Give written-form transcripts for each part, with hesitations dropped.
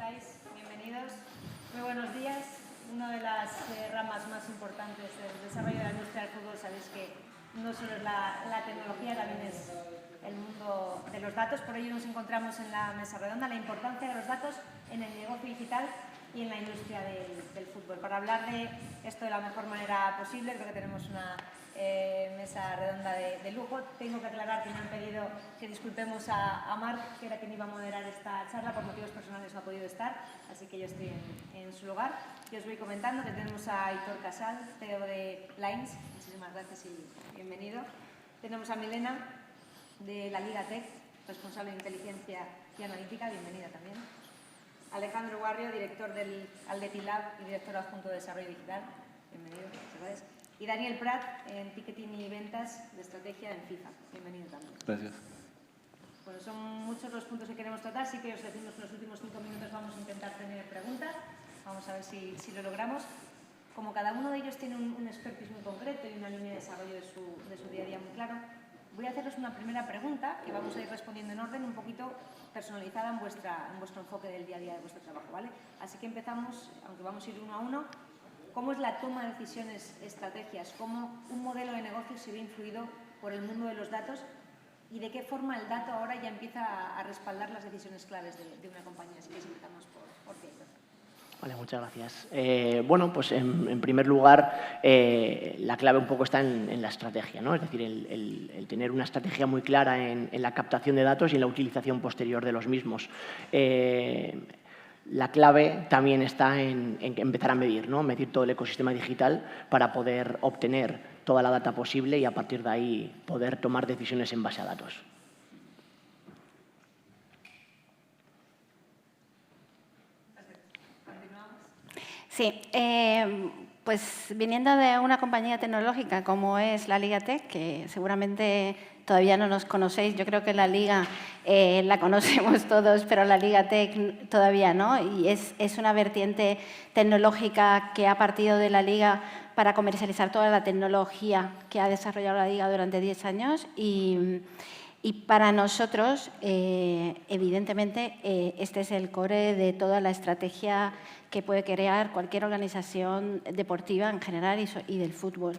estáis? Bienvenidos. Muy buenos días. Una de las ramas más importantes del desarrollo de la industria del fútbol, sabéis que no solo es la tecnología, también es el mundo de los datos. Por ello nos encontramos en la mesa redonda, la importancia de los datos en el negocio digital y en la industria del fútbol. Para hablar de esto de la mejor manera posible, creo que tenemos una mesa redonda de lujo. Tengo que aclarar que me han pedido que disculpemos a Marc, que era quien iba a moderar esta charla, por motivos personales no ha podido estar, así que yo estoy en su lugar. Y os voy comentando que tenemos a Aitor Casal, CEO de Lines. Muchísimas gracias y bienvenido. Tenemos a Milena, de la Liga Tech, responsable de inteligencia y analítica. Bienvenida también. Alejandro Guarrio, director del Aldeti Lab y director adjunto de desarrollo digital. Bienvenido, muchas gracias. Y Daniel Prat, en ticketing y ventas de estrategia en FIFA. Bienvenido también. Gracias. Bueno, son muchos los puntos que queremos tratar, así que os decimos que en los últimos 5 minutos vamos a intentar tener preguntas. Vamos a ver si lo logramos. Como cada uno de ellos tiene un expertise muy concreto y una línea de desarrollo de su día a día muy claro, voy a haceros una primera pregunta que vamos a ir respondiendo en orden, un poquito personalizada en vuestro enfoque del día a día de vuestro trabajo, ¿vale? Así que empezamos, aunque vamos a ir uno a uno. ¿Cómo es la toma de decisiones, estrategias? ¿Cómo un modelo de negocio se ve influido por el mundo de los datos? ¿Y de qué forma el dato ahora ya empieza a respaldar las decisiones claves de una compañía? Así que empezamos por ti. Vale, muchas gracias. Bueno, pues en primer lugar, la clave un poco está en la estrategia, ¿no? Es decir, el tener una estrategia muy clara en la captación de datos y en la utilización posterior de los mismos. La clave también está en empezar a medir, ¿no? Medir todo el ecosistema digital para poder obtener toda la data posible y a partir de ahí poder tomar decisiones en base a datos. Sí, pues viniendo de una compañía tecnológica como es la Liga Tech, que seguramente todavía no nos conocéis, yo creo que la Liga la conocemos todos, pero la Liga Tech todavía no, y es una vertiente tecnológica que ha partido de la Liga para comercializar toda la tecnología que ha desarrollado la Liga durante 10 años y para nosotros, evidentemente, este es el core de toda la estrategia que puede crear cualquier organización deportiva en general y del fútbol.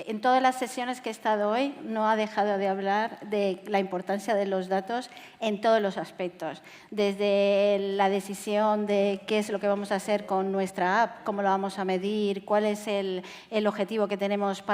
En todas las sesiones que he estado hoy no ha dejado de hablar de la importancia de los datos en todos los aspectos, desde la decisión de qué es lo que vamos a hacer con nuestra app, cómo lo vamos a medir, cuál es el objetivo que tenemos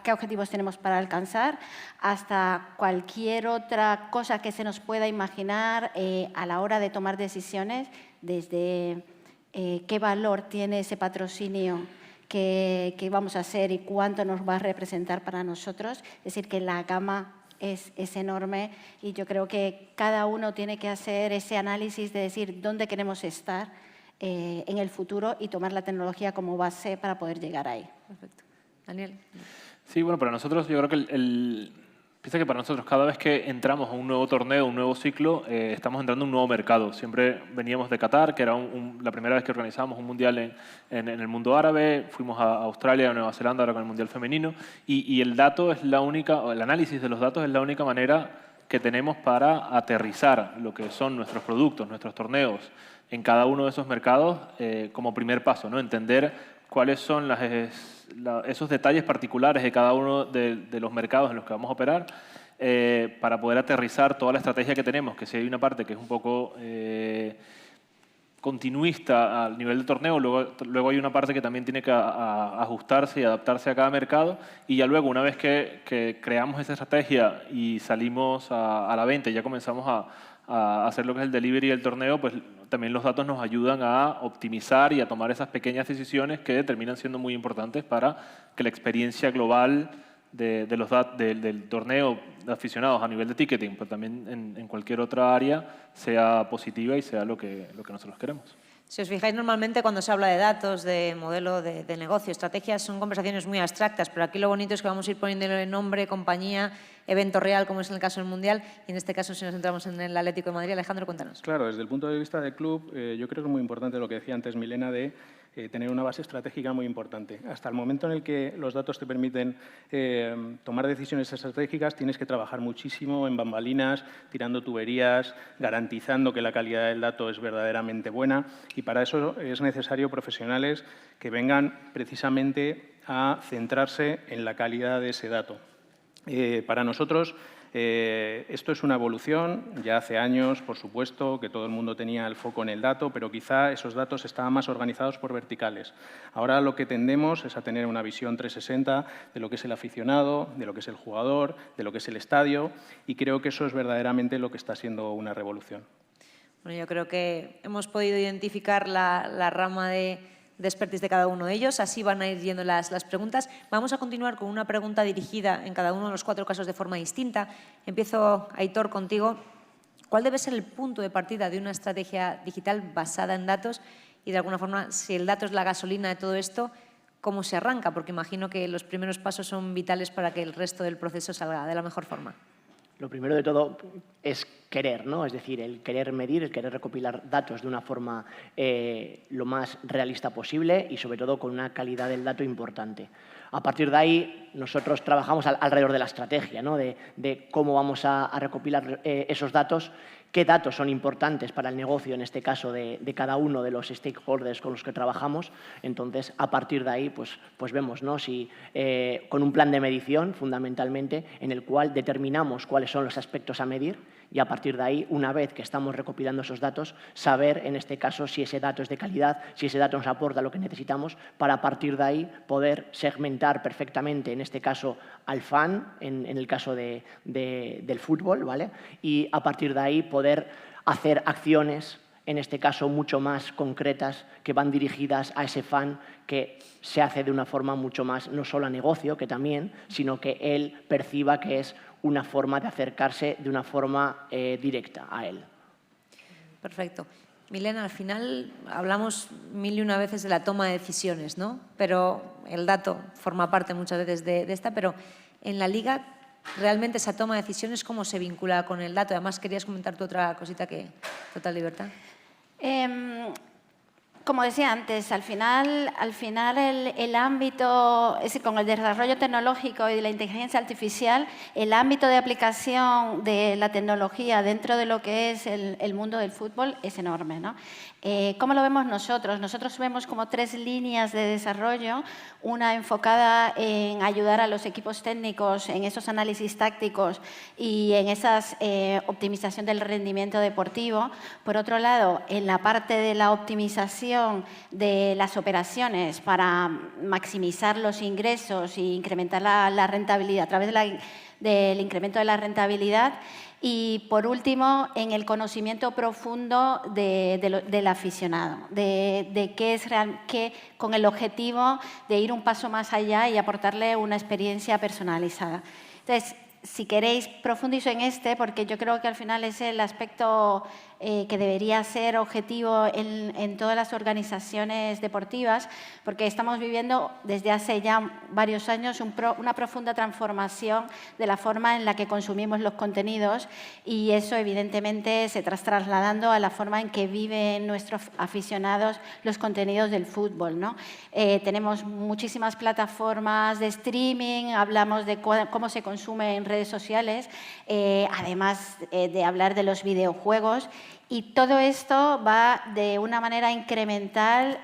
qué objetivos tenemos para alcanzar, hasta cualquier otra cosa que se nos pueda imaginar a la hora de tomar decisiones, desde qué valor tiene ese patrocinio que vamos a hacer y cuánto nos va a representar para nosotros. Es decir, que la gama es enorme y yo creo que cada uno tiene que hacer ese análisis de decir dónde queremos estar en el futuro y tomar la tecnología como base para poder llegar ahí. Perfecto. Daniel. Sí, bueno, para nosotros yo creo que piensa que para nosotros cada vez que entramos a un nuevo torneo, un nuevo ciclo, estamos entrando a un nuevo mercado. Siempre veníamos de Qatar, que era la primera vez que organizábamos un mundial en el mundo árabe. Fuimos a Australia, a Nueva Zelanda, ahora con el mundial femenino. Y el dato es la única, el análisis de los datos es la única manera que tenemos para aterrizar lo que son nuestros productos, nuestros torneos en cada uno de esos mercados como primer paso, ¿no? Entender cuáles son esos detalles particulares de cada uno de los mercados en los que vamos a operar para poder aterrizar toda la estrategia que tenemos, que si hay una parte que es un poco continuista al nivel del torneo, luego hay una parte que también tiene que ajustarse y adaptarse a cada mercado y ya luego, una vez que creamos esa estrategia y salimos a la venta y ya comenzamos a hacer lo que es el delivery del torneo, pues también los datos nos ayudan a optimizar y a tomar esas pequeñas decisiones que terminan siendo muy importantes para que la experiencia global del torneo de aficionados a nivel de ticketing, pero también en cualquier otra área, sea positiva y sea lo que nosotros queremos. Si os fijáis, normalmente cuando se habla de datos, de modelo de negocio, estrategias, son conversaciones muy abstractas, pero aquí lo bonito es que vamos a ir poniéndole nombre, compañía, evento real, como es en el caso del Mundial, y en este caso si nos centramos en el Atlético de Madrid. Alejandro, cuéntanos. Claro, desde el punto de vista del club, yo creo que es muy importante lo que decía antes Milena de tener una base estratégica muy importante. Hasta el momento en el que los datos te permiten tomar decisiones estratégicas, tienes que trabajar muchísimo en bambalinas, tirando tuberías, garantizando que la calidad del dato es verdaderamente buena, y para eso es necesario profesionales que vengan precisamente a centrarse en la calidad de ese dato. Para nosotros, esto es una evolución. Ya hace años, por supuesto, que todo el mundo tenía el foco en el dato, pero quizá esos datos estaban más organizados por verticales. Ahora lo que tendemos es a tener una visión 360 de lo que es el aficionado, de lo que es el jugador, de lo que es el estadio, y creo que eso es verdaderamente lo que está siendo una revolución. Bueno, yo creo que hemos podido identificar la rama de expertise de cada uno de ellos, así van a ir yendo las preguntas. Vamos a continuar con una pregunta dirigida en cada uno de los 4 casos de forma distinta. Empiezo, Aitor, contigo. ¿Cuál debe ser el punto de partida de una estrategia digital basada en datos? Y de alguna forma, si el dato es la gasolina de todo esto, ¿cómo se arranca? Porque imagino que los primeros pasos son vitales para que el resto del proceso salga de la mejor forma. Lo primero de todo es querer, ¿no? Es decir, el querer medir, el querer recopilar datos de una forma lo más realista posible y, sobre todo, con una calidad del dato importante. A partir de ahí, nosotros trabajamos alrededor de la estrategia, ¿no? de cómo vamos a recopilar esos datos, qué datos son importantes para el negocio, en este caso, de cada uno de los stakeholders con los que trabajamos. Entonces, a partir de ahí, pues vemos, ¿no? Si, con un plan de medición, fundamentalmente, en el cual determinamos cuáles son los aspectos a medir, y a partir de ahí, una vez que estamos recopilando esos datos, saber, en este caso, si ese dato es de calidad, si ese dato nos aporta lo que necesitamos, para a partir de ahí poder segmentar perfectamente, en este caso, al fan, en el caso del fútbol, ¿vale? Y a partir de ahí poder hacer acciones, en este caso mucho más concretas, que van dirigidas a ese fan, que se hace de una forma mucho más, no solo a negocio, que también, sino que él perciba que es una forma de acercarse de una forma directa a él. Perfecto. Milena, al final hablamos 1001 veces de la toma de decisiones, ¿no? Pero el dato forma parte muchas veces de esta, pero en la Liga, realmente esa toma de decisiones, ¿cómo se vincula con el dato? Además, querías comentar tú otra cosita que… Total libertad. Como decía antes, al final el ámbito, con el desarrollo tecnológico y de la inteligencia artificial, el ámbito de aplicación de la tecnología dentro de lo que es el mundo del fútbol es enorme, ¿no? ¿Cómo lo vemos nosotros? Nosotros vemos como 3 líneas de desarrollo, una enfocada en ayudar a los equipos técnicos en esos análisis tácticos y en esa optimización del rendimiento deportivo. Por otro lado, en la parte de la optimización de las operaciones para maximizar los ingresos e incrementar la rentabilidad a través del incremento de la rentabilidad. Y, por último, en el conocimiento profundo del aficionado, de qué es real, con el objetivo de ir un paso más allá y aportarle una experiencia personalizada. Entonces, si queréis, profundizo en porque yo creo que al final es el aspecto que debería ser objetivo en todas las organizaciones deportivas, porque estamos viviendo desde hace ya varios años una profunda transformación de la forma en la que consumimos los contenidos, y eso evidentemente se está trasladando a la forma en que viven nuestros aficionados los contenidos del fútbol, ¿no? Tenemos muchísimas plataformas de streaming, hablamos de cómo se consume en redes sociales, además de hablar de los videojuegos. Y todo esto va de una manera incremental,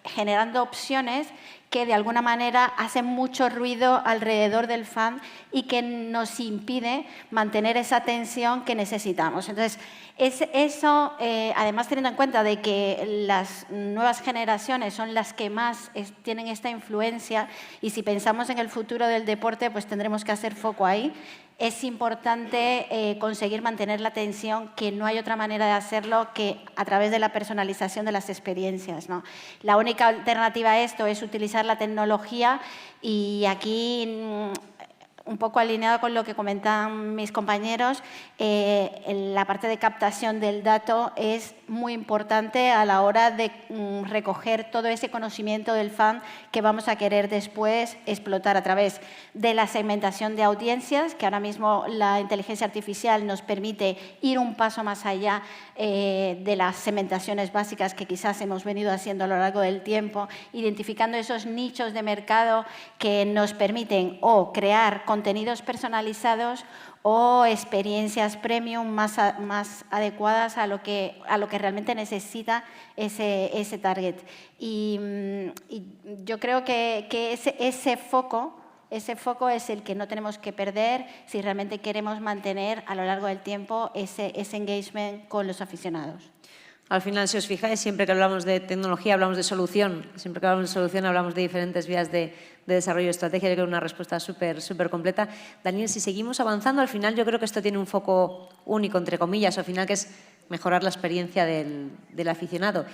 generando opciones que de alguna manera hacen mucho ruido alrededor del fan y que nos impide mantener esa atención que necesitamos. Entonces, eso, además teniendo en cuenta de que las nuevas generaciones son las que más tienen esta influencia, y si pensamos en el futuro del deporte, pues tendremos que hacer foco ahí. Es importante conseguir mantener la atención, que no hay otra manera de hacerlo que a través de la personalización de las experiencias, ¿no? La única alternativa a esto es utilizar la tecnología, y aquí un poco alineado con lo que comentan mis compañeros, la parte de captación del dato es muy importante a la hora de recoger todo ese conocimiento del fan que vamos a querer después explotar a través de la segmentación de audiencias, que ahora mismo la inteligencia artificial nos permite ir un paso más allá de las segmentaciones básicas que quizás hemos venido haciendo a lo largo del tiempo, identificando esos nichos de mercado que nos permiten o crear contenidos personalizados o experiencias premium más adecuadas a lo que realmente necesita ese target. Y yo creo que ese foco es el que no tenemos que perder si realmente queremos mantener a lo largo del tiempo ese engagement con los aficionados. Al final, si os fijáis, siempre que hablamos de tecnología hablamos de solución. Siempre que hablamos de solución hablamos de diferentes vías de desarrollo de estrategia. Yo creo que una respuesta súper completa. Daniel, si seguimos avanzando, al final yo creo que esto tiene un foco único, entre comillas, al final que es mejorar la experiencia del aficionado.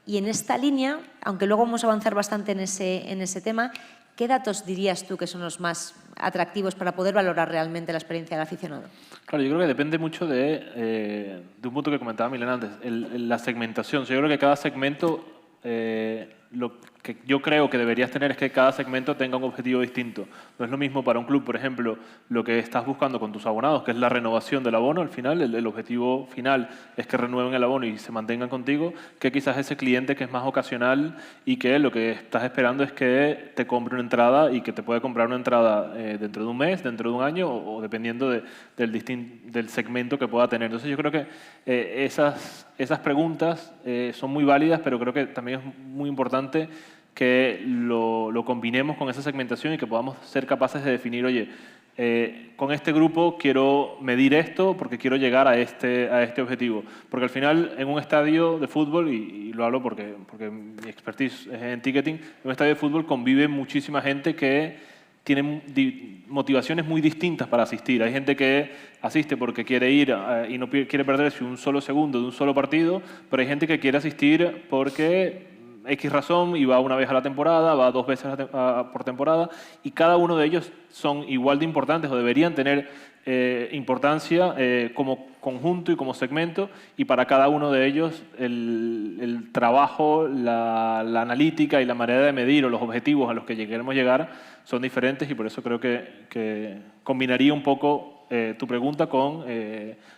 Y en esta línea, aunque luego vamos a avanzar bastante en ese tema, ¿qué datos dirías tú que son los más atractivos para poder valorar realmente la experiencia del aficionado? Claro, yo creo que depende mucho de un punto que comentaba Milena antes, la segmentación. Yo creo que cada segmento, lo que yo creo que deberías tener es que cada segmento tenga un objetivo distinto. No es lo mismo para un club, por ejemplo, lo que estás buscando con tus abonados, que es la renovación del abono al final, el objetivo final es que renueven el abono y se mantengan contigo, que quizás ese cliente que es más ocasional y que lo que estás esperando es que te compre una entrada y que te puede comprar una entrada dentro de un mes, dentro de un año o dependiendo del segmento que pueda tener. Entonces yo creo que esas preguntas son muy válidas, pero creo que también es muy importante que lo combinemos con esa segmentación y que podamos ser capaces de definir, oye, con este grupo quiero medir esto porque quiero llegar a este objetivo. Porque al final, en un estadio de fútbol, y lo hablo porque mi expertise es en ticketing, en un estadio de fútbol convive muchísima gente que tiene motivaciones muy distintas para asistir. Hay gente que asiste porque quiere ir y no quiere perderse un solo segundo de un solo partido, pero hay gente que quiere asistir porque X razón y va una vez a la temporada, va 2 veces por temporada, y cada uno de ellos son igual de importantes o deberían tener importancia como conjunto y como segmento, y para cada uno de ellos el trabajo, la analítica y la manera de medir o los objetivos a los que queremos llegar son diferentes, y por eso creo que combinaría un poco tu pregunta con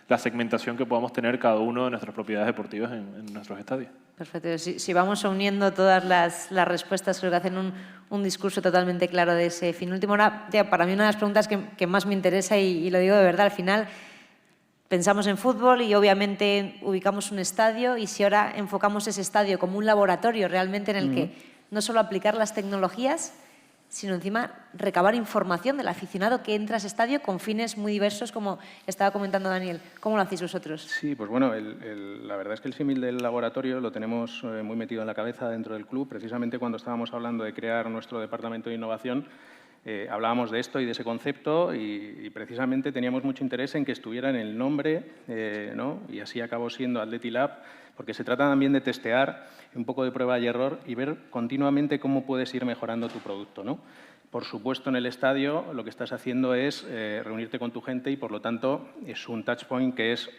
la segmentación que podamos tener cada uno de nuestras propiedades deportivas en nuestros estadios. Perfecto. Si vamos uniendo todas las respuestas, creo que hacen un discurso totalmente claro de ese fin último. Ahora, para mí una de las preguntas que más me interesa, y lo digo de verdad, al final pensamos en fútbol y obviamente ubicamos un estadio, y si ahora enfocamos ese estadio como un laboratorio realmente en el que no solo aplicar las tecnologías, sino encima recabar información del aficionado que entra a ese estadio con fines muy diversos, como estaba comentando Daniel. ¿Cómo lo hacéis vosotros? Sí, pues bueno, la verdad es que el símil del laboratorio lo tenemos muy metido en la cabeza dentro del club. Precisamente cuando estábamos hablando de crear nuestro departamento de innovación, hablábamos de esto y de ese concepto, y precisamente teníamos mucho interés en que estuviera en el nombre, ¿no? Y así acabó siendo Athletic Lab, porque se trata también de testear un poco de prueba y error y ver continuamente cómo puedes ir mejorando tu producto, ¿no? Por supuesto, en el estadio lo que estás haciendo es reunirte con tu gente y, por lo tanto, es un touchpoint que es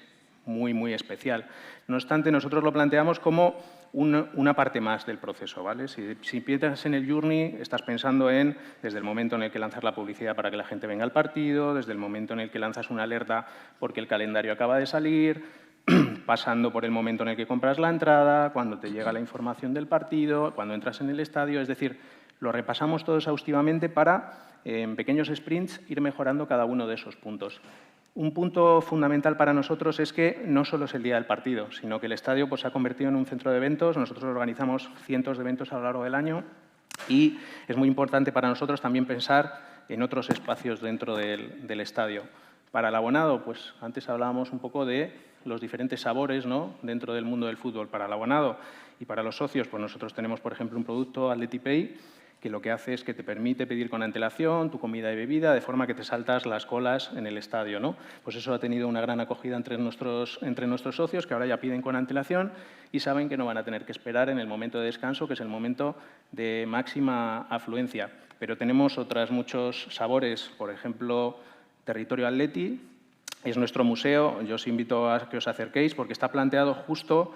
muy especial. No obstante, nosotros lo planteamos como una parte más del proceso, ¿vale? Si piensas en el journey, estás pensando desde el momento en el que lanzas la publicidad para que la gente venga al partido, desde el momento en el que lanzas una alerta porque el calendario acaba de salir, pasando por el momento en el que compras la entrada, cuando te llega la información del partido, cuando entras en el estadio. Es decir, lo repasamos todo exhaustivamente para, en pequeños sprints, ir mejorando cada uno de esos puntos. Un punto fundamental para nosotros es que no solo es el día del partido, sino que el estadio pues, se ha convertido en un centro de eventos. Nosotros organizamos cientos de eventos a lo largo del año, y es muy importante para nosotros también pensar en otros espacios dentro del estadio. Para el abonado, pues antes hablábamos un poco de los diferentes sabores, ¿no?, dentro del mundo del fútbol. Para el abonado y para los socios, pues nosotros tenemos, por ejemplo, un producto, Athletic Pay, que lo que hace es que te permite pedir con antelación tu comida y bebida, de forma que te saltas las colas en el estadio, ¿no? Pues eso ha tenido una gran acogida entre nuestros socios, que ahora ya piden con antelación y saben que no van a tener que esperar en el momento de descanso, que es el momento de máxima afluencia. Pero tenemos otros muchos sabores, por ejemplo, Territorio Atleti es nuestro museo. Yo os invito a que os acerquéis porque está planteado justo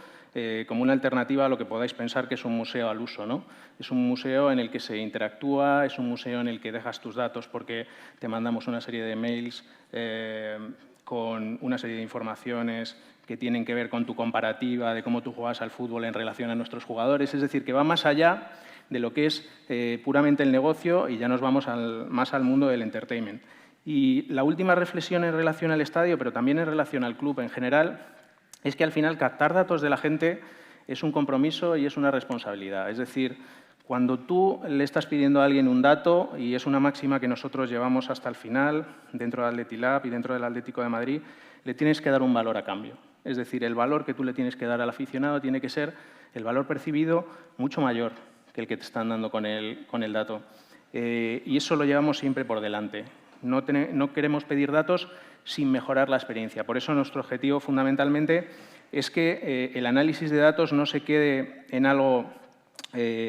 como una alternativa a lo que podáis pensar que es un museo al uso, ¿no? Es un museo en el que se interactúa, es un museo en el que dejas tus datos porque te mandamos una serie de mails con una serie de informaciones que tienen que ver con tu comparativa de cómo tú juegas al fútbol en relación a nuestros jugadores. Es decir, que va más allá de lo que es puramente el negocio y ya nos vamos más al mundo del entertainment. Y la última reflexión en relación al estadio, pero también en relación al club en general, es que al final captar datos de la gente es un compromiso y es una responsabilidad. Es decir, cuando tú le estás pidiendo a alguien un dato, y es una máxima que nosotros llevamos hasta el final, dentro de Athletic Lab y dentro del Atlético de Madrid, le tienes que dar un valor a cambio. Es decir, el valor que tú le tienes que dar al aficionado tiene que ser el valor percibido mucho mayor que el que te están dando con el dato. Y eso lo llevamos siempre por delante. No queremos pedir datos sin mejorar la experiencia. Por eso nuestro objetivo fundamentalmente es que el análisis de datos no se quede en algo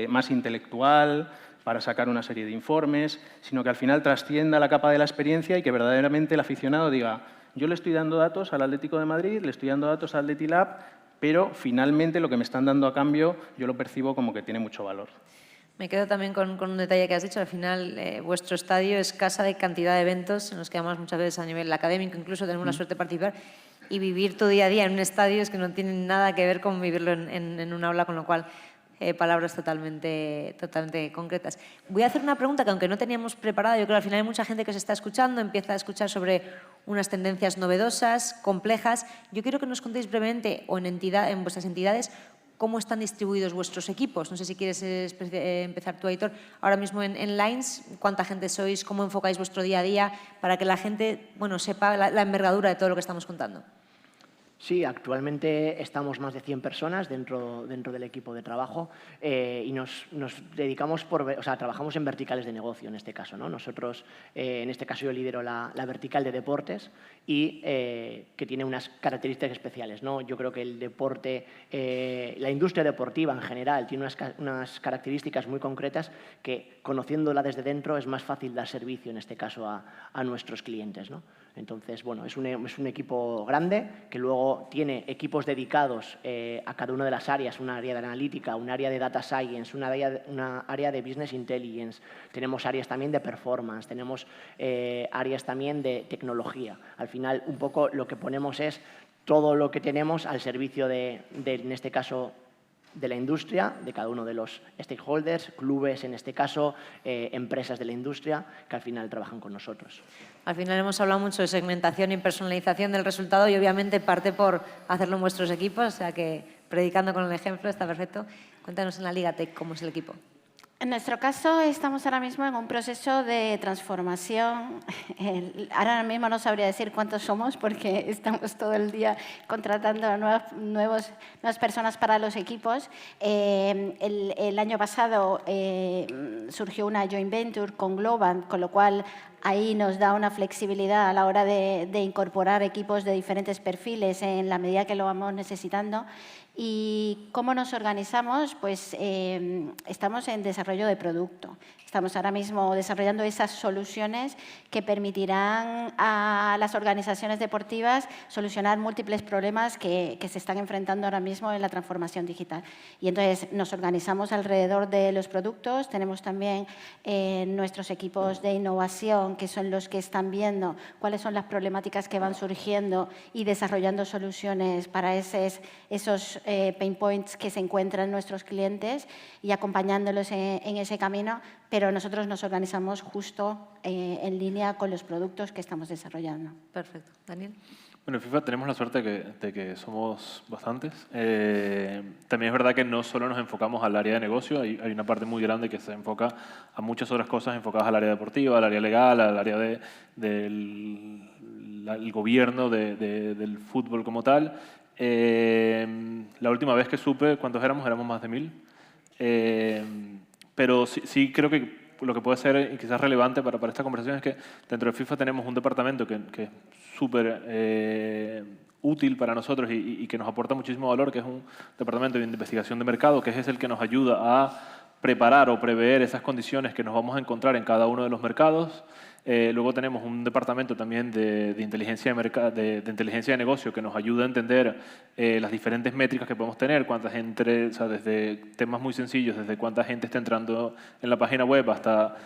más intelectual para sacar una serie de informes, sino que al final trascienda la capa de la experiencia y que verdaderamente el aficionado diga: yo le estoy dando datos al Atlético de Madrid, le estoy dando datos al Athletic Lab, pero finalmente lo que me están dando a cambio yo lo percibo como que tiene mucho valor. Me quedo también con un detalle que has dicho. Al final, vuestro estadio es casa de cantidad de eventos en los que además muchas veces a nivel académico incluso tenemos la suerte de participar, y vivir tu día a día en un estadio es que no tiene nada que ver con vivirlo en un aula, con lo cual palabras totalmente concretas. Voy a hacer una pregunta que, aunque no teníamos preparada, yo creo que al final hay mucha gente que se está escuchando, empieza a escuchar sobre unas tendencias novedosas, complejas. Yo quiero que nos contéis brevemente, o en vuestras entidades, cómo están distribuidos vuestros equipos. No sé si quieres empezar tú, Aitor. Ahora mismo en Lines, ¿cuánta gente sois? ¿Cómo enfocáis vuestro día a día para que la gente sepa la envergadura de todo lo que estamos contando? Sí, actualmente estamos más de 100 personas dentro del equipo de trabajo y nos dedicamos trabajamos en verticales de negocio en este caso, ¿no? Nosotros, en este caso yo lidero la vertical de deportes y que tiene unas características especiales, ¿no? Yo creo que el deporte, la industria deportiva en general tiene unas características muy concretas que, conociéndola desde dentro, es más fácil dar servicio, en este caso, a nuestros clientes, ¿no? Entonces, bueno, es un equipo grande que luego tiene equipos dedicados a cada una de las áreas, un área de analítica, un área de data science, una área de business intelligence. Tenemos áreas también de performance, tenemos áreas también de tecnología. Al final, un poco lo que ponemos es todo lo que tenemos al servicio en este caso, de la industria, de cada uno de los stakeholders, clubes en este caso, empresas de la industria, que al final trabajan con nosotros. Al final hemos hablado mucho de segmentación y personalización del resultado y obviamente parte por hacerlo en vuestros equipos, o sea que predicando con el ejemplo está perfecto. Cuéntanos en la Liga Tech cómo es el equipo. En nuestro caso, estamos ahora mismo en un proceso de transformación. Ahora mismo no sabría decir cuántos somos porque estamos todo el día contratando a nuevas personas para los equipos. El año pasado surgió una joint venture con Globant, con lo cual ahí nos da una flexibilidad a la hora de incorporar equipos de diferentes perfiles en la medida que lo vamos necesitando. ¿Y cómo nos organizamos? Pues estamos en desarrollo de producto. Estamos ahora mismo desarrollando esas soluciones que permitirán a las organizaciones deportivas solucionar múltiples problemas que se están enfrentando ahora mismo en la transformación digital. Y entonces nos organizamos alrededor de los productos. Tenemos también nuestros equipos de innovación, que son los que están viendo cuáles son las problemáticas que van surgiendo y desarrollando soluciones para esos pain points que se encuentran nuestros clientes y acompañándolos en ese camino, pero nosotros nos organizamos justo en línea con los productos que estamos desarrollando. Perfecto. Daniel. Bueno, en FIFA tenemos la suerte de que somos bastantes. También es verdad que no solo nos enfocamos al área de negocio, hay una parte muy grande que se enfoca a muchas otras cosas enfocadas al área deportiva, al área legal, al área del gobierno, del fútbol como tal. La última vez que supe cuántos éramos más de 1000. Pero sí creo que lo que puede ser quizás relevante para esta conversación es que dentro de FIFA tenemos un departamento que es súper útil para nosotros y que nos aporta muchísimo valor, que es un departamento de investigación de mercado, que es el que nos ayuda a preparar o prever esas condiciones que nos vamos a encontrar en cada uno de los mercados. Luego tenemos un departamento también de inteligencia de inteligencia de negocio que nos ayuda a entender las diferentes métricas que podemos tener, cuánta gente, o sea, desde temas muy sencillos, desde cuánta gente está entrando en la página web hasta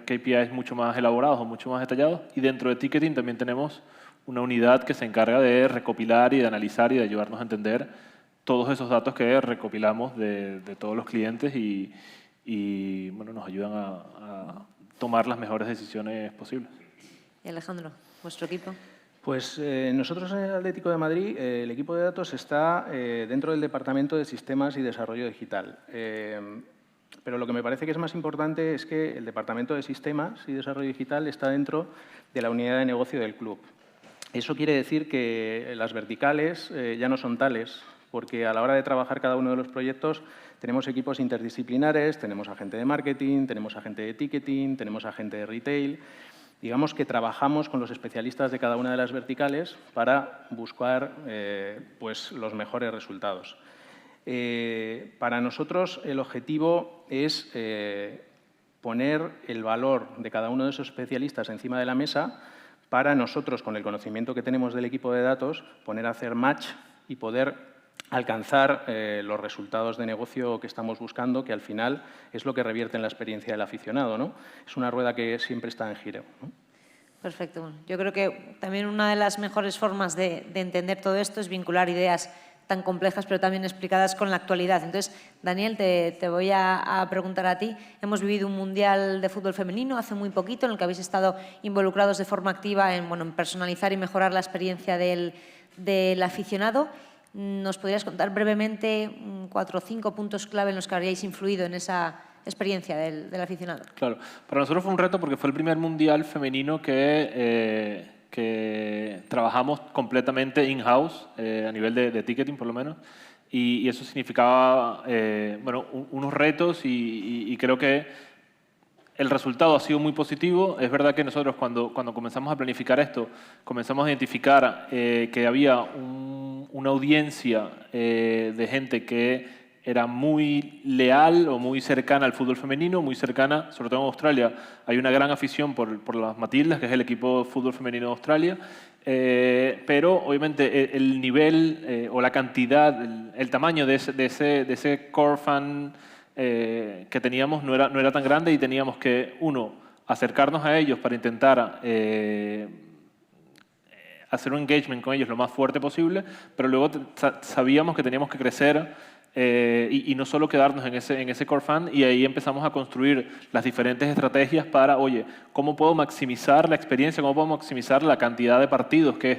KPIs mucho más elaborados o mucho más detallados. Y dentro de ticketing también tenemos una unidad que se encarga de recopilar y de analizar y de ayudarnos a entender todos esos datos que recopilamos de todos los clientes y bueno, nos ayudan a tomar las mejores decisiones posibles. Y Alejandro, ¿vuestro equipo? Pues nosotros en el Atlético de Madrid, el equipo de datos está dentro del Departamento de Sistemas y Desarrollo Digital. Pero lo que me parece que es más importante es que el Departamento de Sistemas y Desarrollo Digital está dentro de la unidad de negocio del club. Eso quiere decir que las verticales ya no son tales, porque a la hora de trabajar cada uno de los proyectos tenemos equipos interdisciplinares, tenemos a gente de marketing, tenemos a gente de ticketing, tenemos a gente de retail. Digamos que trabajamos con los especialistas de cada una de las verticales para buscar pues, los mejores resultados. Para nosotros el objetivo es poner el valor de cada uno de esos especialistas encima de la mesa para nosotros, con el conocimiento que tenemos del equipo de datos, poner a hacer match y poder alcanzar los resultados de negocio que estamos buscando, que al final es lo que revierte en la experiencia del aficionado, ¿no? Es una rueda que siempre está en giro, ¿no? Perfecto. Yo creo que también una de las mejores formas de entender todo esto es vincular ideas tan complejas, pero también explicadas con la actualidad. Entonces, Daniel, te voy a preguntar a ti. Hemos vivido un Mundial de Fútbol Femenino hace muy poquito, en el que habéis estado involucrados de forma activa en personalizar y mejorar la experiencia del aficionado. ¿Nos podrías contar brevemente 4 o 5 puntos clave en los que habríais influido en esa experiencia del aficionado? Claro. Para nosotros fue un reto porque fue el primer Mundial femenino que trabajamos completamente in-house, a nivel de ticketing por lo menos, y eso significaba bueno, unos retos y creo que el resultado ha sido muy positivo. Es verdad que nosotros cuando comenzamos a planificar esto, comenzamos a identificar que había una audiencia de gente que era muy leal o muy cercana al fútbol femenino, muy cercana, sobre todo en Australia. Hay una gran afición por las Matildas, que es el equipo de fútbol femenino de Australia, pero obviamente el nivel o la cantidad, el tamaño de ese core fan que teníamos no era tan grande y teníamos que, acercarnos a ellos para intentar hacer un engagement con ellos lo más fuerte posible, pero luego sabíamos que teníamos que crecer y no solo quedarnos en ese core fan, y ahí empezamos a construir las diferentes estrategias para, oye, ¿cómo puedo maximizar la experiencia? ¿Cómo puedo maximizar la cantidad de partidos que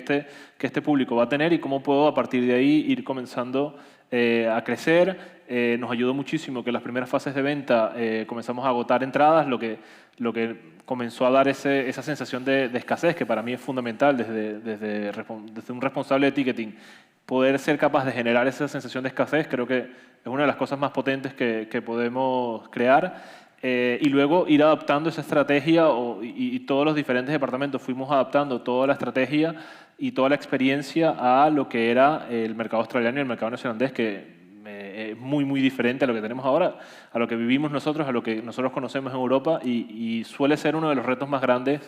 este público va a tener? Y cómo puedo a partir de ahí ir comenzando a crecer. Nos ayudó muchísimo que en las primeras fases de venta comenzamos a agotar entradas, lo que comenzó a dar esa sensación de escasez, que para mí es fundamental desde un responsable de ticketing. Poder ser capaz de generar esa sensación de escasez creo que es una de las cosas más potentes que podemos crear. Y luego ir adaptando esa estrategia y todos los diferentes departamentos fuimos adaptando toda la estrategia y toda la experiencia a lo que era el mercado australiano y el mercado neozelandés, que es muy, muy diferente a lo que tenemos ahora, a lo que vivimos nosotros, a lo que nosotros conocemos en Europa, y suele ser uno de los retos más grandes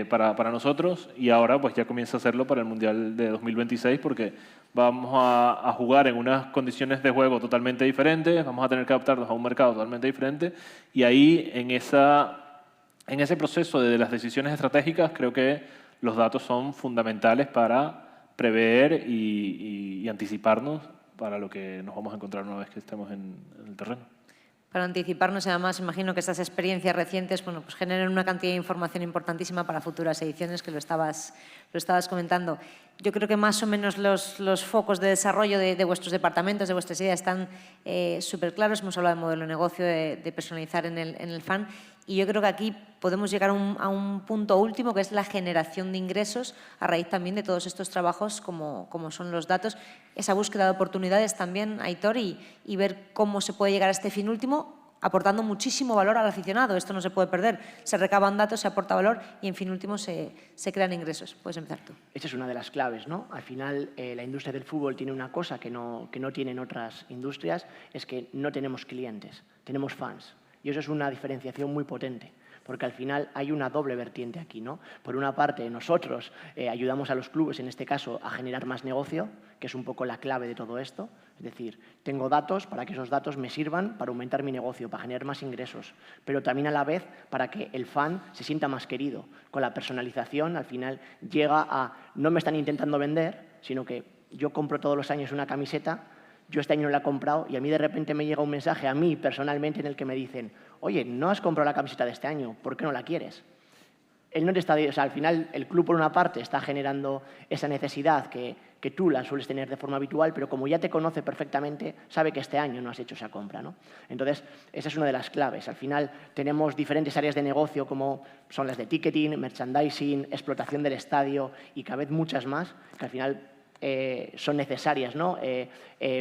para nosotros, y ahora pues ya comienza a serlo para el Mundial de 2026, porque vamos a jugar en unas condiciones de juego totalmente diferentes, vamos a tener que adaptarnos a un mercado totalmente diferente, y ahí en ese proceso de las decisiones estratégicas creo que los datos son fundamentales para prever y anticiparnos para lo que nos vamos a encontrar una vez que estemos en el terreno. Para anticiparnos, además, imagino que estas experiencias recientes pues generan una cantidad de información importantísima para futuras ediciones, que lo estabas comentando. Yo creo que más o menos los focos de desarrollo de vuestros departamentos, de vuestras ideas, están súper claros. Hemos hablado de modelo de negocio, de personalizar en el fan. Y yo creo que aquí podemos llegar a un punto último, que es la generación de ingresos a raíz también de todos estos trabajos como son los datos, esa búsqueda de oportunidades también, Aitor, y ver cómo se puede llegar a este fin último aportando muchísimo valor al aficionado. Esto no se puede perder. Se recaban datos, se aporta valor y, en fin último, se crean ingresos. Puedes empezar tú. Esa es una de las claves, ¿no? Al final, la industria del fútbol tiene una cosa que no tienen otras industrias, es que no tenemos clientes, tenemos fans. Y eso es una diferenciación muy potente, porque al final hay una doble vertiente aquí, ¿no? Por una parte, nosotros ayudamos a los clubes, en este caso, a generar más negocio, que es un poco la clave de todo esto. Es decir, tengo datos para que esos datos me sirvan para aumentar mi negocio, para generar más ingresos, pero también a la vez para que el fan se sienta más querido. Con la personalización, al final, llega a no me están intentando vender, sino que yo compro todos los años una camiseta, yo este año no la he comprado y a mí de repente me llega un mensaje a mí personalmente en el que me dicen, oye, no has comprado la camiseta de este año, ¿por qué no la quieres? Él no te está, o sea, al final el club por una parte está generando esa necesidad que tú la sueles tener de forma habitual, pero como ya te conoce perfectamente, sabe que este año no has hecho esa compra, ¿no? Entonces, esa es una de las claves. Al final tenemos diferentes áreas de negocio como son las de ticketing, merchandising, explotación del estadio y cada vez muchas más que al final son necesarias, ¿no?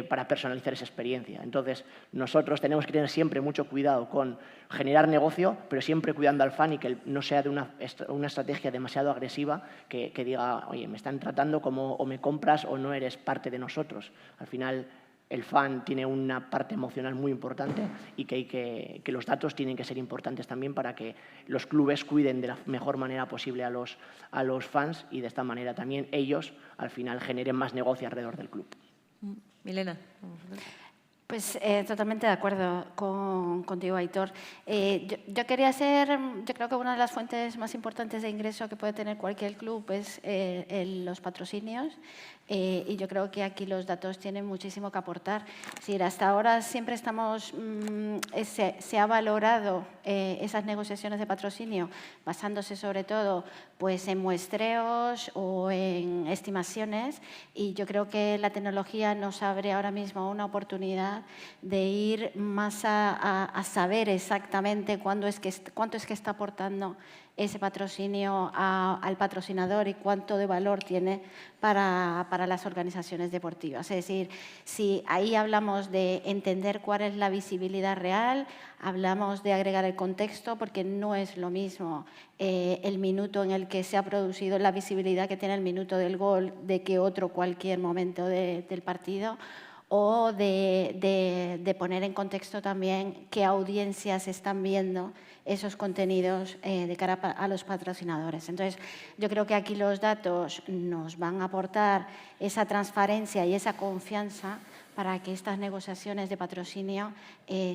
Para personalizar esa experiencia. Entonces, nosotros tenemos que tener siempre mucho cuidado con generar negocio, pero siempre cuidando al fan y que no sea de una estrategia demasiado agresiva que diga, oye, me están tratando como o me compras o no eres parte de nosotros. Al final, el fan tiene una parte emocional muy importante y que los datos tienen que ser importantes también para que los clubes cuiden de la mejor manera posible a los fans y de esta manera también ellos al final generen más negocio alrededor del club. Milena. Pues totalmente de acuerdo contigo, Aitor. Yo quería yo creo que una de las fuentes más importantes de ingreso que puede tener cualquier club es los patrocinios. Y yo creo que aquí los datos tienen muchísimo que aportar. Si hasta ahora siempre se ha valorado esas negociaciones de patrocinio basándose sobre todo pues, en muestreos o en estimaciones, y yo creo que la tecnología nos abre ahora mismo una oportunidad de ir más a saber exactamente cuánto es que está aportando ese patrocinio al patrocinador y cuánto de valor tiene para las organizaciones deportivas. Es decir, si ahí hablamos de entender cuál es la visibilidad real, hablamos de agregar el contexto, porque no es lo mismo el minuto en el que se ha producido la visibilidad que tiene el minuto del gol de que otro cualquier momento del partido, o de poner en contexto también qué audiencias están viendo esos contenidos de cara a los patrocinadores. Entonces, yo creo que aquí los datos nos van a aportar esa transparencia y esa confianza para que estas negociaciones de patrocinio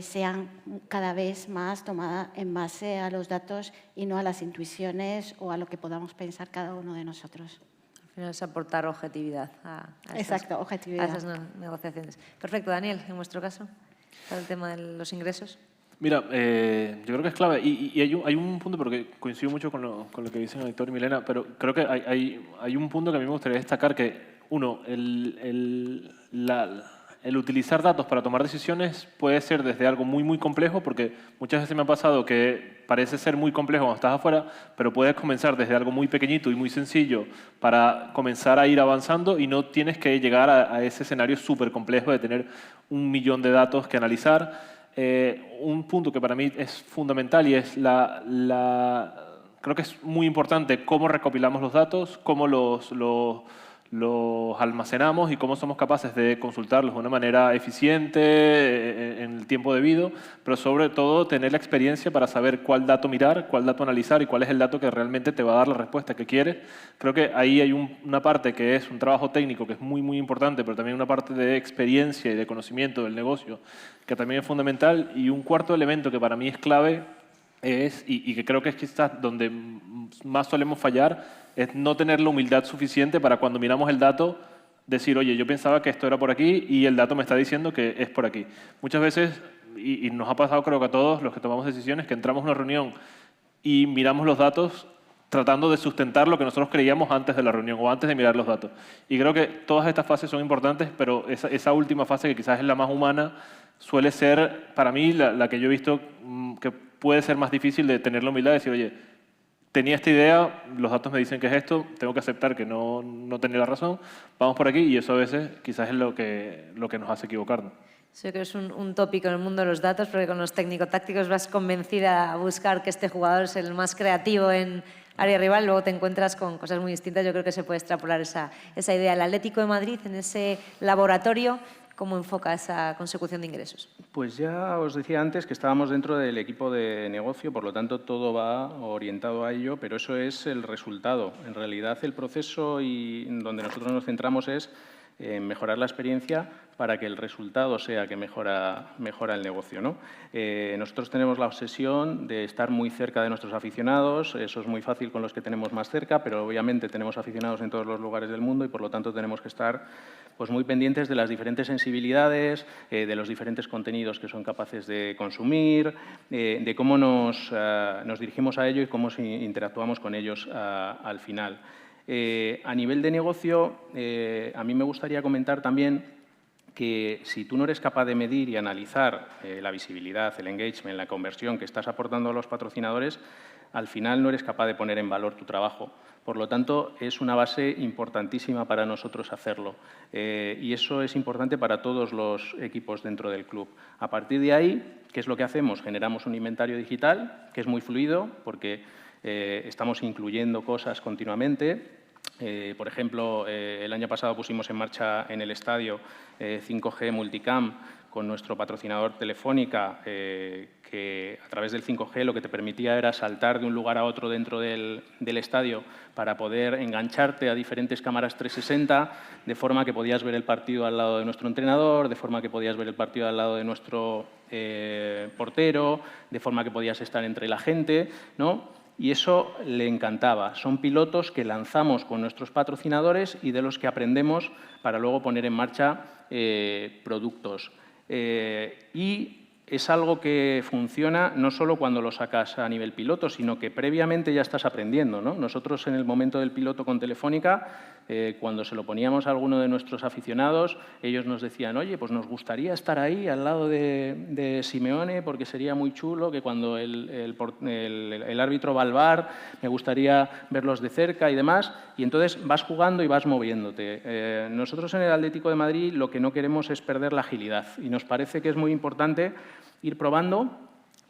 sean cada vez más tomadas en base a los datos y no a las intuiciones o a lo que podamos pensar cada uno de nosotros. Al final es aportar objetividad a esas negociaciones. Perfecto, Daniel, en vuestro caso, para el tema de los ingresos. Mira, yo creo que es clave y hay un punto, porque coincido mucho con lo que dicen Aitor y Milena, pero creo que hay un punto que a mí me gustaría destacar, que uno, el utilizar datos para tomar decisiones puede ser desde algo muy, muy complejo, porque muchas veces me ha pasado que parece ser muy complejo cuando estás afuera, pero puedes comenzar desde algo muy pequeñito y muy sencillo para comenzar a ir avanzando y no tienes que llegar a ese escenario súper complejo de tener 1 millón de datos que analizar. Un punto que para mí es fundamental y es creo que es muy importante cómo recopilamos los datos, cómo los almacenamos y cómo somos capaces de consultarlos de una manera eficiente, en el tiempo debido, pero sobre todo tener la experiencia para saber cuál dato mirar, cuál dato analizar y cuál es el dato que realmente te va a dar la respuesta que quieres. Creo que ahí hay una parte que es un trabajo técnico que es muy, muy importante, pero también una parte de experiencia y de conocimiento del negocio que también es fundamental. Y un cuarto elemento que para mí es clave y que creo que es quizás donde más solemos fallar, es no tener la humildad suficiente para cuando miramos el dato decir, oye, yo pensaba que esto era por aquí y el dato me está diciendo que es por aquí. Muchas veces, y nos ha pasado creo que a todos los que tomamos decisiones, que entramos a una reunión y miramos los datos tratando de sustentar lo que nosotros creíamos antes de la reunión o antes de mirar los datos. Y creo que todas estas fases son importantes, pero esa última fase, que quizás es la más humana, suele ser, para mí, la que yo he visto que puede ser más difícil de tener la humildad de decir, oye, tenía esta idea, los datos me dicen que es esto, tengo que aceptar que no tenía la razón, vamos por aquí, y eso a veces quizás es lo que nos hace equivocarnos. Sí, creo que es un tópico en el mundo de los datos, porque con los técnico-tácticos vas convencida a buscar que este jugador es el más creativo en área rival, luego te encuentras con cosas muy distintas. Yo creo que se puede extrapolar esa idea. El Atlético de Madrid, en ese laboratorio, ¿cómo enfoca esa consecución de ingresos? Pues ya os decía antes que estábamos dentro del equipo de negocio, por lo tanto todo va orientado a ello, pero eso es el resultado. En realidad el proceso y donde nosotros nos centramos es mejorar la experiencia para que el resultado sea que mejora el negocio, ¿no? Nosotros tenemos la obsesión de estar muy cerca de nuestros aficionados, eso es muy fácil con los que tenemos más cerca, pero obviamente tenemos aficionados en todos los lugares del mundo y por lo tanto tenemos que estar pues, muy pendientes de las diferentes sensibilidades, de los diferentes contenidos que son capaces de consumir, de cómo nos dirigimos a ello y cómo interactuamos con ellos al final. A nivel de negocio, a mí me gustaría comentar también que si tú no eres capaz de medir y analizar la visibilidad, el engagement, la conversión que estás aportando a los patrocinadores, al final no eres capaz de poner en valor tu trabajo. Por lo tanto, es una base importantísima para nosotros hacerlo. Y eso es importante para todos los equipos dentro del club. A partir de ahí, ¿qué es lo que hacemos? Generamos un inventario digital que es muy fluido porque estamos incluyendo cosas continuamente. Por ejemplo, el año pasado pusimos en marcha en el estadio 5G Multicam con nuestro patrocinador Telefónica, que a través del 5G lo que te permitía era saltar de un lugar a otro dentro del estadio para poder engancharte a diferentes cámaras 360, de forma que podías ver el partido al lado de nuestro entrenador, de forma que podías ver el partido al lado de nuestro portero, de forma que podías estar entre la gente, ¿no? Y eso le encantaba. Son pilotos que lanzamos con nuestros patrocinadores y de los que aprendemos para luego poner en marcha productos. Y es algo que funciona no solo cuando lo sacas a nivel piloto, sino que previamente ya estás aprendiendo, ¿no? Nosotros en el momento del piloto con Telefónica, cuando se lo poníamos a alguno de nuestros aficionados, ellos nos decían, oye, pues nos gustaría estar ahí al lado de Simeone porque sería muy chulo que cuando el árbitro va al VAR me gustaría verlos de cerca y demás. Y entonces vas jugando y vas moviéndote. Nosotros en el Atlético de Madrid lo que no queremos es perder la agilidad y nos parece que es muy importante ir probando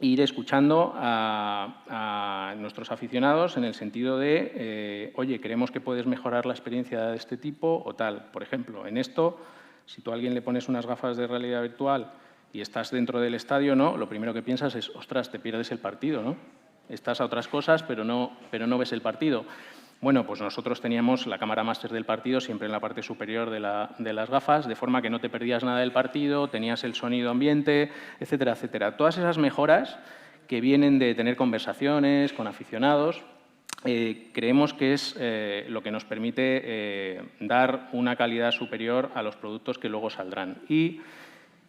e ir escuchando a nuestros aficionados en el sentido de, oye, creemos que puedes mejorar la experiencia de este tipo o tal. Por ejemplo, en esto, si tú a alguien le pones unas gafas de realidad virtual y estás dentro del estadio, ¿no? Lo primero que piensas es, ostras, te pierdes el partido, ¿no? Estás a otras cosas, pero no ves el partido. Bueno, pues nosotros teníamos la cámara máster del partido siempre en la parte superior de las gafas, de forma que no te perdías nada del partido, tenías el sonido ambiente, etcétera, etcétera. Todas esas mejoras que vienen de tener conversaciones con aficionados, creemos que es lo que nos permite dar una calidad superior a los productos que luego saldrán. Y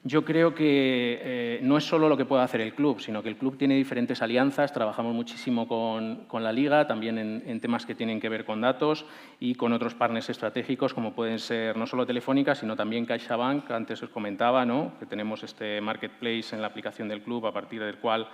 yo creo que no es solo lo que puede hacer el club, sino que el club tiene diferentes alianzas, trabajamos muchísimo con la Liga, también en temas que tienen que ver con datos y con otros partners estratégicos como pueden ser no solo Telefónica, sino también CaixaBank, antes os comentaba, ¿no? Que tenemos este marketplace en la aplicación del club a partir del cual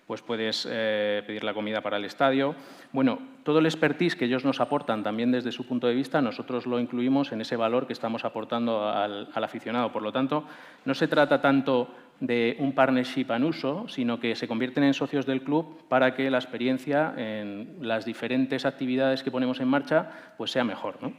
pues puedes pedir la comida para el estadio. Bueno, todo el expertise que ellos nos aportan también desde su punto de vista, nosotros lo incluimos en ese valor que estamos aportando al aficionado. Por lo tanto, no se trata tanto de un partnership en uso, sino que se convierten en socios del club para que la experiencia en las diferentes actividades que ponemos en marcha pues sea mejor, ¿no?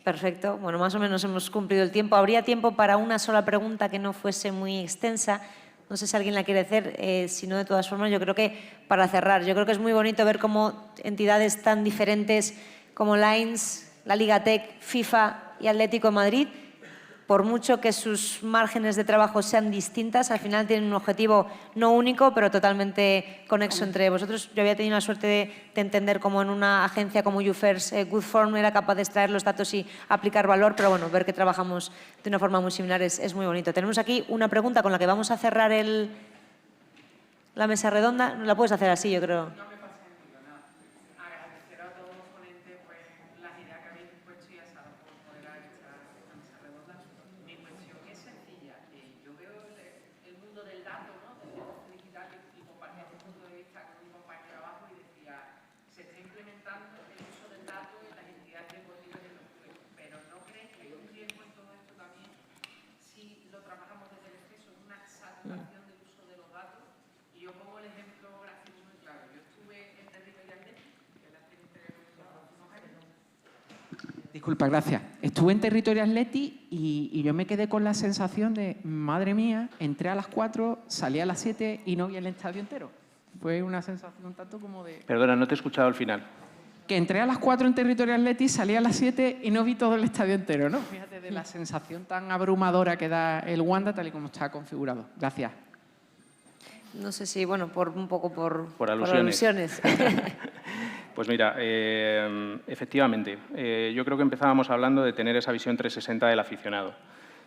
Perfecto. Bueno, más o menos hemos cumplido el tiempo. ¿Habría tiempo para una sola pregunta que no fuese muy extensa? No sé si alguien la quiere hacer, si no, de todas formas, yo creo que para cerrar, yo creo que es muy bonito ver cómo entidades tan diferentes como Lines, la Liga Tech, FIFA y Atlético de Madrid, por mucho que sus márgenes de trabajo sean distintas, al final tienen un objetivo no único, pero totalmente conexo entre vosotros. Yo había tenido la suerte de entender cómo en una agencia como YouFirst, Goodform era capaz de extraer los datos y aplicar valor, pero bueno, ver que trabajamos de una forma muy similar es muy bonito. Tenemos aquí una pregunta con la que vamos a cerrar la mesa redonda. La puedes hacer así, yo creo. Disculpa, gracias. Estuve en Territorio Athletic y yo me quedé con la sensación de, madre mía, entré a las 4, salí a las 7 y no vi el estadio entero. Fue una sensación un tanto como de... Perdona, no te he escuchado al final. Que entré a las 4 en Territorio Athletic, salí a las 7 y no vi todo el estadio entero, ¿no? Fíjate de la sensación tan abrumadora que da el Wanda tal y como está configurado. Gracias. No sé si, bueno, un poco por alusiones. Pues mira, efectivamente, yo creo que empezábamos hablando de tener esa visión 360 del aficionado.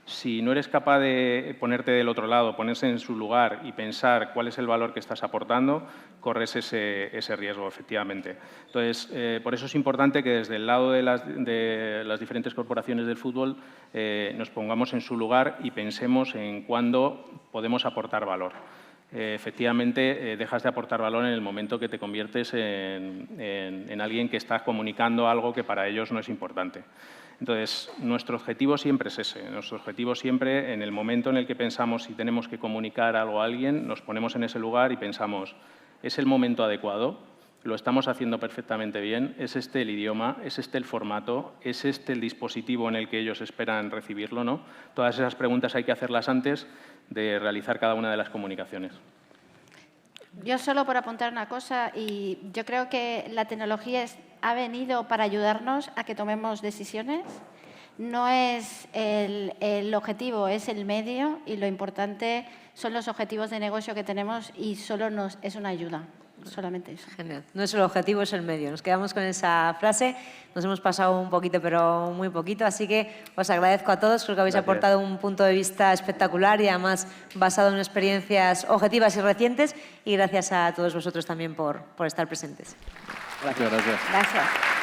Si no eres capaz de ponerte del otro lado, ponerse en su lugar y pensar cuál es el valor que estás aportando, corres ese riesgo, efectivamente. Entonces, por eso es importante que desde el lado de las diferentes corporaciones del fútbol nos pongamos en su lugar y pensemos en cuándo podemos aportar valor. Efectivamente, dejas de aportar valor en el momento que te conviertes en alguien que está comunicando algo que para ellos no es importante. Entonces, nuestro objetivo siempre es ese. Nuestro objetivo siempre, en el momento en el que pensamos si tenemos que comunicar algo a alguien, nos ponemos en ese lugar y pensamos, ¿es el momento adecuado? ¿Lo estamos haciendo perfectamente bien? ¿Es este el idioma? ¿Es este el formato? ¿Es este el dispositivo en el que ellos esperan recibirlo? ¿No? Todas esas preguntas hay que hacerlas antes de realizar cada una de las comunicaciones. Yo solo por apuntar una cosa, y yo creo que la tecnología ha venido para ayudarnos a que tomemos decisiones. No es el objetivo, es el medio, y lo importante son los objetivos de negocio que tenemos y solo es una ayuda. Solamente eso. Genial. No es el objetivo, es el medio. Nos quedamos con esa frase. Nos hemos pasado un poquito, pero muy poquito. Así que os agradezco a todos. Creo que habéis aportado un punto de vista espectacular y además basado en experiencias objetivas y recientes. Y gracias a todos vosotros también por estar presentes. Gracias. Gracias.